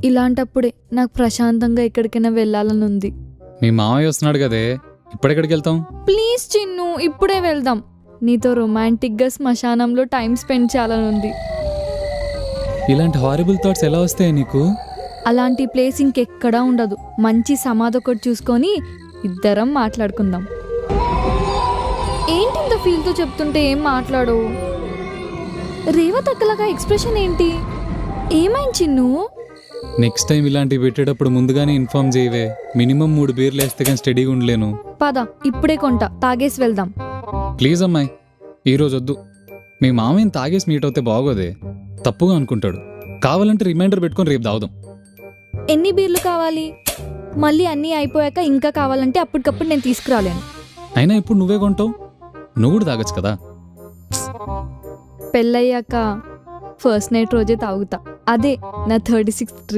ఇలాంటప్పుడే నాకు ప్రశాంతంగా ఎక్కడికైనా వెళ్ళాలని ఉంది. మీ మామయ్య వస్తున్నాడు కదే, ఇప్పుడెక్కడికి వెళ్తాం? ప్లీజ్ చిన్ను, ఇప్పుడే వెళ్దాం. నీతో రొమాంటిక్గా శ్మశానంలో టైం స్పెండ్ చేయాలని ఉంది. ఇలాంటి హారిబుల్ థాట్స్ ఎలా వస్తాయి నీకు? అలాంటి ప్లేస్ ఇంకెక్కడా ఉండదు. మంచి సమాధి ఒకటి చూసుకొని ఇద్దరం మాట్లాడుకుందాం. ఏంటి ఇంత ఫీల్తో చెప్తుంటే ఏం మాట్లాడవు? రేవత్ అక్కలాగా ఎక్స్ప్రెషన్ ఏంటి? ఏమైంది చిన్ను? నెక్స్ట్ టైం ఇలాంటివి పెట్టేటప్పుడు ముందుగానే ఇన్ఫార్మ్ చేయవే. మినిమం 3 బీర్లు వేస్తే కానీ స్టడీగా ఉండలేను. పద, ఇప్పుడే కొంటా, తాగేసి వెళ్దాం. ప్లీజ్ అమ్మాయి, ఈరోజు వద్దు. మీ మామయ్యని తాగేసి మీట్ అవుతే బాగోదే, తప్పుగా అనుకుంటాడు. కావాలంటే రిమైండర్ పెట్టుకొని రేపు తాగుదాం. ఎన్ని బీర్లు కావాలి? మళ్ళీ అన్నీ అయిపోయాక ఇంకా కావాలంటే అప్పటికప్పుడు నేను తీసుకురాలేను. అయినా ఇప్పుడు నువ్వే కొంటావు, నువ్వు కూడా తాగొచ్చు కదా. పెళ్ళయ్యాక ఫస్ట్ నైట్ రోజే తాగుతా. అదే నా 36th